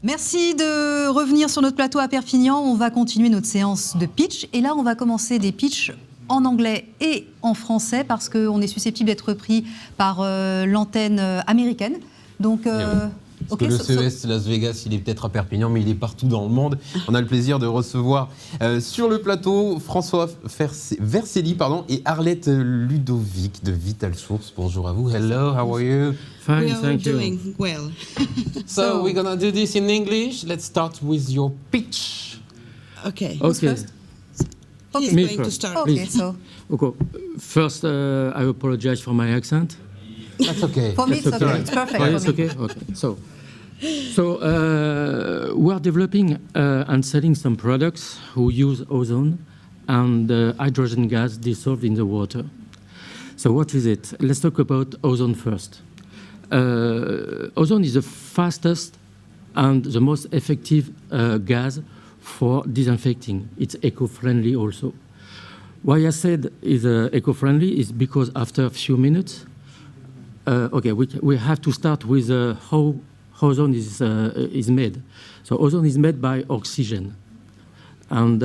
Merci de revenir sur notre plateau à Perpignan. On va continuer notre séance de pitch. Et là, on va commencer des pitchs en anglais et en français parce qu'on est susceptible d'être pris par l'antenne américaine. Donc, parce que le CES Las Vegas, il est peut-être à Perpignan, mais il est partout dans le monde. On a le plaisir de recevoir sur le plateau François Vercelli et Arlette Ludovic de Vital Source. Bonjour à vous. Hello, how are you? Fine, thank you. We are doing well. So we're gonna do this in English. Let's start with your pitch. Okay. Okay. He's Me going to start. Okay, so Okay. First, I apologize for my accent. That's okay. for me, it's That's okay. okay. It's perfect. Oh, for it's me. okay. Okay. So we are developing and selling some products who use ozone and hydrogen gas dissolved in the water. So what is it? Let's talk about ozone first. Ozone is the fastest and the most effective gas for disinfecting. It's eco-friendly also. Why I said is eco-friendly is because after a few minutes, we have to start with how ozone is made. So ozone is made by oxygen, and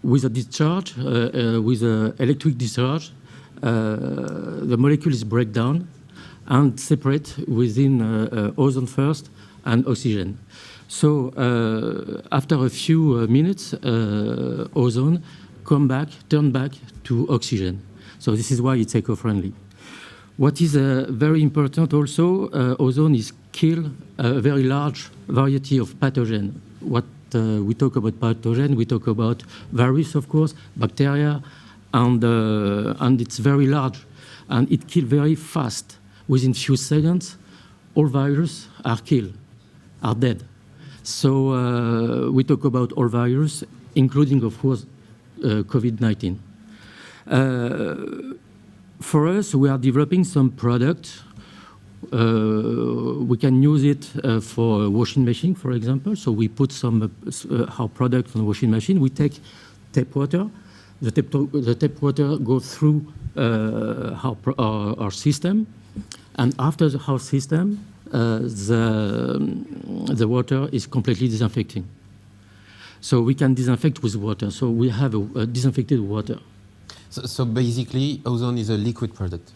with a discharge, with an electric discharge, the molecules break down and separate within ozone first and oxygen. So after a few minutes, ozone turn back to oxygen. So this is why it's eco-friendly. What is very important also, ozone is kill a very large variety of pathogen. What we talk about pathogen, we talk about virus, of course, bacteria, and it's very large, and it kills very fast. Within few seconds, all viruses are killed, are dead. So we talk about all viruses, including, of course, COVID-19. For us, we are developing some product. We can use it for a washing machine, for example. So we put some our product on the washing machine. We take tap water. The tap water goes through our system, and after our system, the water is completely disinfecting. So we can disinfect with water. So we have a disinfected water. So basically, ozone is a liquid product.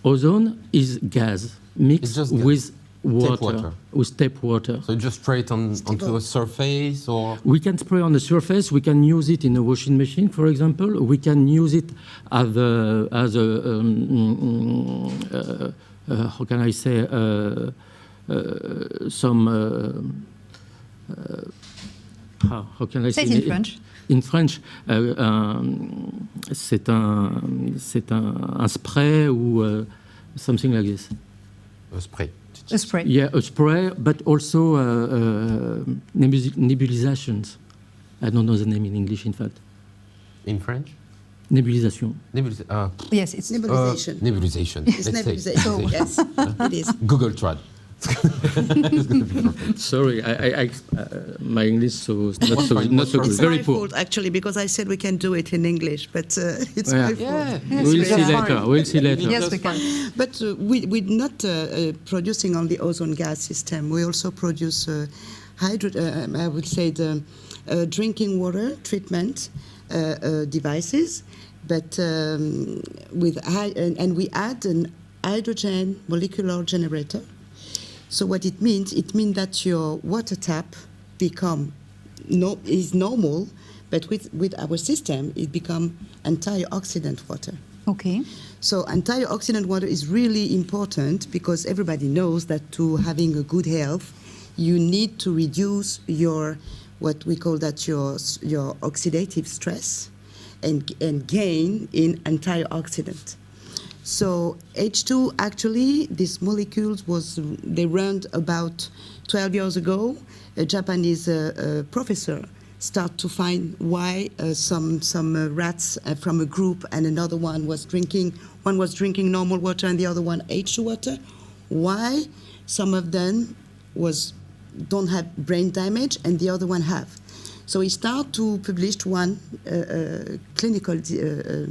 Ozone is gas mixed with water, with tap water. So you just spray it onto a surface, or we can spray on the surface. We can use it in a washing machine, for example. We can use it as a how can I say how can I say it in French? In French, c'est un spray ou something like this. a spray. A spray. Yeah, a spray, but also nebulizations. I don't know the name in English, in fact. In French? Nebulisation. Yes, it's nebulization. Nebulization. It's Let's say. nebulization. So, yes, it is. Google Trad. Sorry, my English so not so good. It's Very my poor. fault, actually, because I said we can do it in English, but it's my fault. Yeah. We'll see later. We'll see later. Yes, we can. But we're not producing only ozone gas system. We also produce I would say the drinking water treatment devices, but with and we add an hydrogen molecular generator. So what it means that your water tap is normal, but with our system it becomes antioxidant water. Okay. So antioxidant water is really important because everybody knows that to having a good health, you need to reduce your what we call that your oxidative stress and gain in antioxidant. So H2 actually, these molecules they ran about 12 years ago. A Japanese professor started to find why some rats from a group and another one was drinking normal water and the other one H2 water. Why some of them don't have brain damage and the other one have. So he started to publish one clinical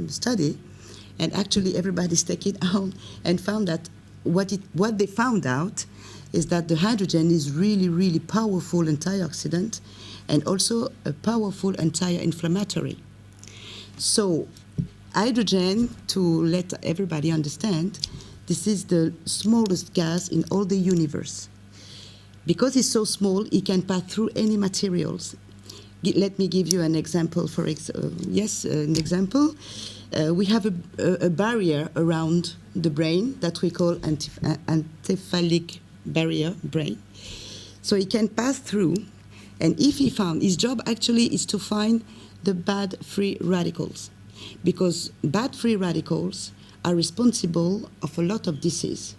study. And actually, everybody's taking it out and found that what they found out is that the hydrogen is really, really powerful antioxidant and also a powerful anti-inflammatory. So hydrogen, to let everybody understand, this is the smallest gas in all the universe. Because it's so small, it can pass through any materials. Let me give you an example. An example. We have a barrier around the brain that we call encephalic barrier brain. So it can pass through, and if he found, his job actually is to find the bad free radicals, because bad free radicals are responsible of a lot of disease.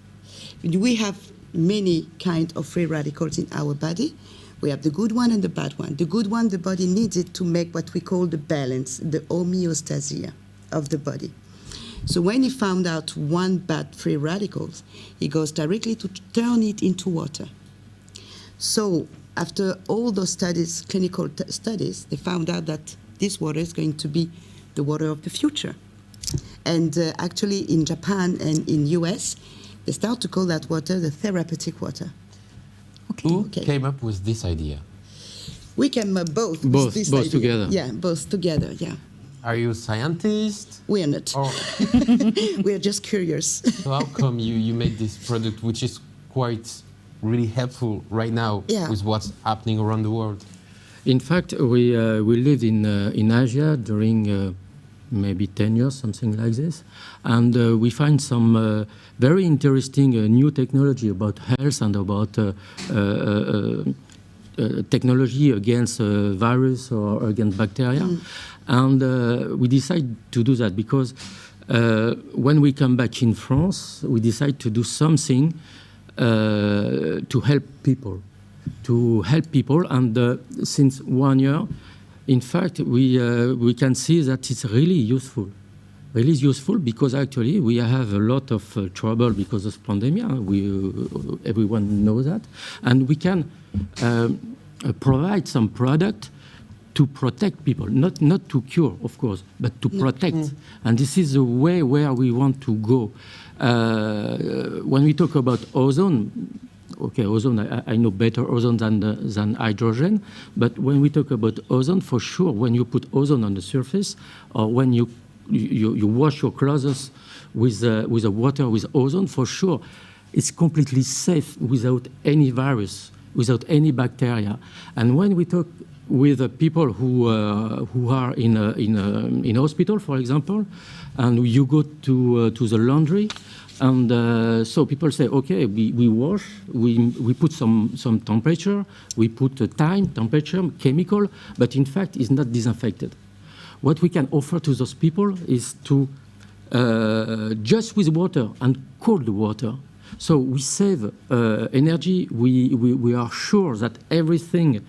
We have many kinds of free radicals in our body. We have the good one and the bad one. The good one, the body needs it to make what we call the balance, the homeostasis of the body. So when he found out one bad free radicals, he goes directly to turn it into water. So after all those studies, clinical studies, they found out that this water is going to be the water of the future. And actually in Japan and in US, they start to call that water the therapeutic water. Who came up with this idea? We came up both together. Yeah, both together, yeah. Are you scientists? We are not. We are just curious. So how come you made this product, which is quite really helpful right now with what's happening around the world? In fact, we lived in Asia during maybe 10 years, something like this, and we find some very interesting new technology about health and about technology against virus or against bacteria. And we decided to do that because when we come back in France, we decide to do something to help people. And since 1 year, in fact, we can see that it's really useful. Really useful because actually we have a lot of trouble because of pandemic. Everyone knows that. And we can provide some product to protect people, not to cure, of course, but to protect. And this is the way where we want to go. When we talk about ozone, ozone, I know better ozone than hydrogen, but when we talk about ozone, for sure, when you put ozone on the surface, or when you wash your clothes with the water with ozone, for sure, it's completely safe without any virus, without any bacteria. And when we talk with people who are in hospital, for example, and you go to the laundry, and so people say, okay, we wash, we put some temperature, we put time, temperature, chemical, but in fact it's not disinfected. What we can offer to those people is to just with water and cold water. So we save energy. We are sure that everything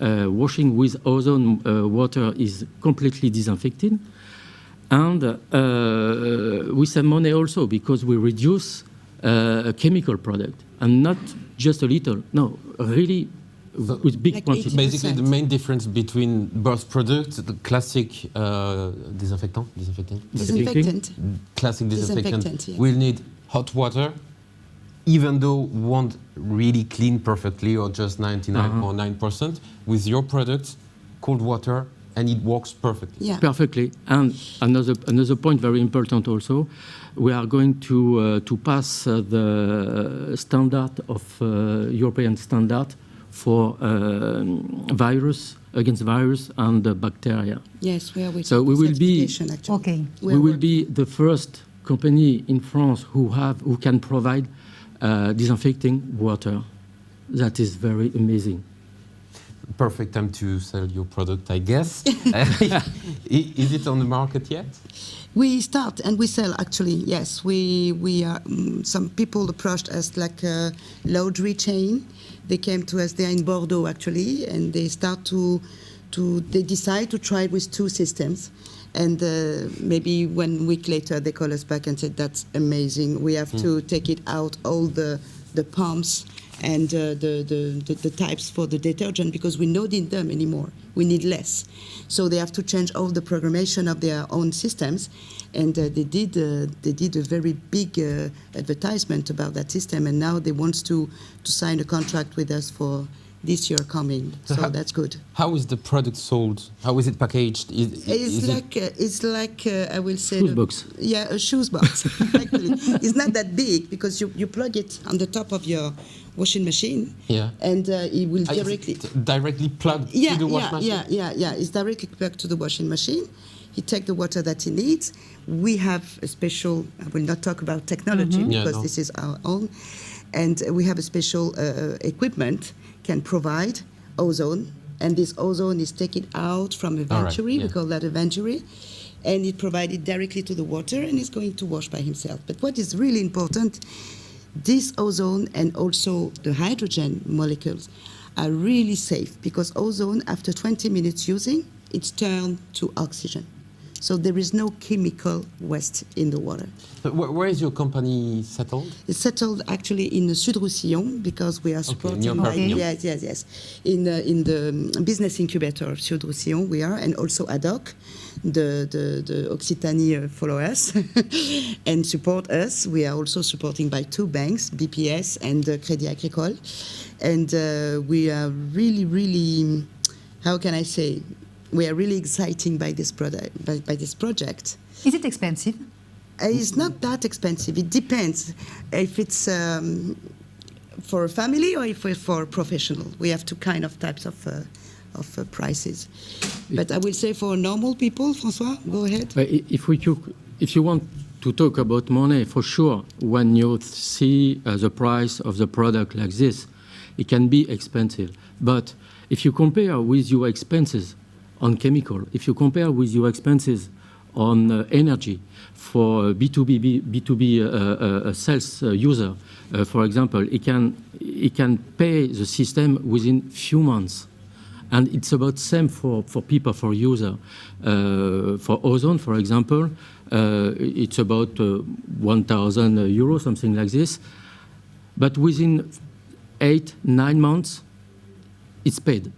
washing with ozone water is completely disinfected. And we save money also because we reduce a chemical product and not just a little. No, really with big like quantity. Basically, the main difference between both products, the classic disinfectant, classic disinfectant, yeah. will need hot water, even though won't really clean perfectly or just 99.9%. With your product, cold water, and it works perfectly. Yeah. Perfectly. And another point very important also, we are going to pass the standard of European standard for virus, against virus and bacteria. Yes, we are waiting So we for will be certification, actually. Okay. we will be the first company in France who can provide disinfecting water. That is very amazing. Perfect time to sell your product, I guess. Is it on the market yet? We start and we sell, actually, yes. We are, some people approached us like a laundry chain. They came to us, they're in Bordeaux, actually, and they start they decide to try with 2 systems. And maybe 1 week later, they call us back and said, that's amazing. We have to take it out, all the pumps and the types for the detergent, because we don't need them anymore. We need less. So they have to change all the programmation of their own systems. And they did a very big advertisement about that system, and now they want to sign a contract with us for this year coming. So that's good. How is the product sold? How is it packaged? It's like I will say shoes box. Yeah, a shoes box. Actually, it's not that big because you plug it on the top of your washing machine. Yeah. And it will directly plugged to the wash machine. Yeah. It's directly plugged to the washing machine. He takes the water that he needs. We have a special. I will not talk about technology because this is our own, and we have a special equipment can provide ozone, and this ozone is taken out from a venturi. We call that a venturi, and it provided directly to the water, and it's going to wash by himself. But what is really important, this ozone and also the hydrogen molecules are really safe, because ozone, after 20 minutes using, it's turned to oxygen. So there is no chemical waste in the water. So where is your company settled? It's settled actually in Sud-Roussillon, because we are supporting. Yes. In the business incubator of Sud-Roussillon we are, and also ADOC, the Occitanie follow us and support us. We are also supporting by 2 banks, BPS and Crédit Agricole, and we are really, how can I say? We are really excited by this product, by this project. Is it expensive? It's not that expensive. It depends if it's for a family or if it's for a professional. We have two types of prices. But I will say for normal people, François, go ahead. If you want to talk about money, for sure, when you see the price of the product like this, it can be expensive. But if you compare with your expenses on chemical, if you compare with your expenses on energy for B2B sales user, for example, it can pay the system within few months. And it's about same for people, for user. For ozone, for example, it's about 1,000 euros, something like this. But within 8-9 months, it's paid.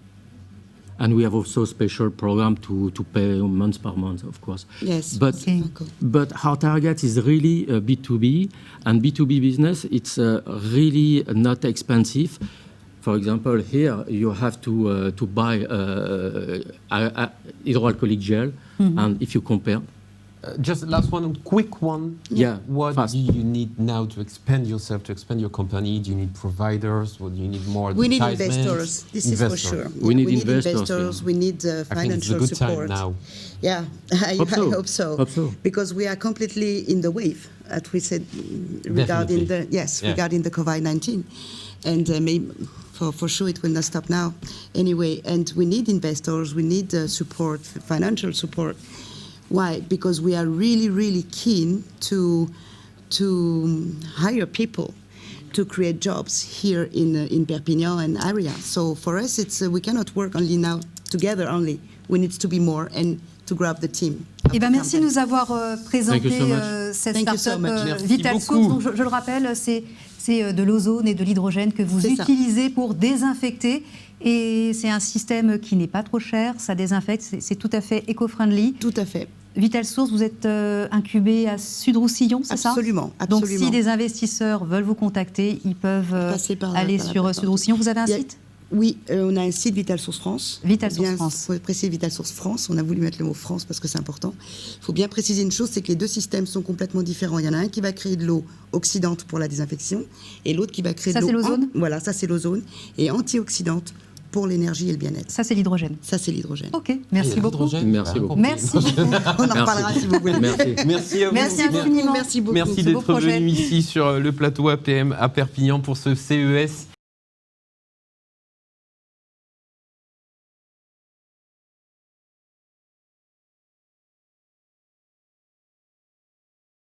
And we have also a special program to pay month per month, of course. Yes. But our target is really B2B, and B2B business, it's really not expensive. For example, here you have to buy hydroalcoholic gel, and if you compare. Just last one, quick one. Yeah. What do you need now to expand yourself, to expand your company? Do you need providers? Or do you need more We need advertisements? investors. This is for sure. We need investors. We need financial I think it's a good support. Time now. Yeah, I hope so. Because we are completely in the wave, as we said, regarding the COVID-19, and maybe. For sure, it will not stop now. Anyway, and we need investors. We need support, financial support. Why? Because we are really keen to hire people to create jobs here in Perpignan and area. So for us, it's we cannot work only now together only. We need to be more and to grab the team. Merci de nous avoir présenté cette start-up Vital Source. Donc, je le rappelle, c'est de l'ozone et de l'hydrogène que vous utilisez pour désinfecter. Et c'est un système qui n'est pas trop cher, ça désinfecte, c'est tout à fait éco-friendly. Tout à fait. Vital Source, vous êtes incubé à Sud-Roussillon, c'est ça ? Absolument. Donc si des investisseurs veulent vous contacter, ils peuvent aller sur Sud-Roussillon. Vous avez un site ? Oui, on a un site Vital Source France. Vital Source France. Il faut préciser Vital Source France. On a voulu mettre le mot France parce que c'est important. Il faut bien préciser une chose, c'est que les deux systèmes sont complètement différents. Il y en a un qui va créer de l'eau oxydante pour la désinfection et l'autre qui va créer de l'eau... Ça, c'est l'ozone ? Voilà, ça, c'est l'ozone. Et antioxydante pour l'énergie et le bien-être. Ça, c'est l'hydrogène. Ça, c'est l'hydrogène. OK, merci beaucoup. Merci beaucoup. Merci beaucoup. On en reparlera si vous voulez. Merci à vous. Merci infiniment. Merci beaucoup. Merci d'être venu ici sur le plateau APM à Perpignan pour ce CES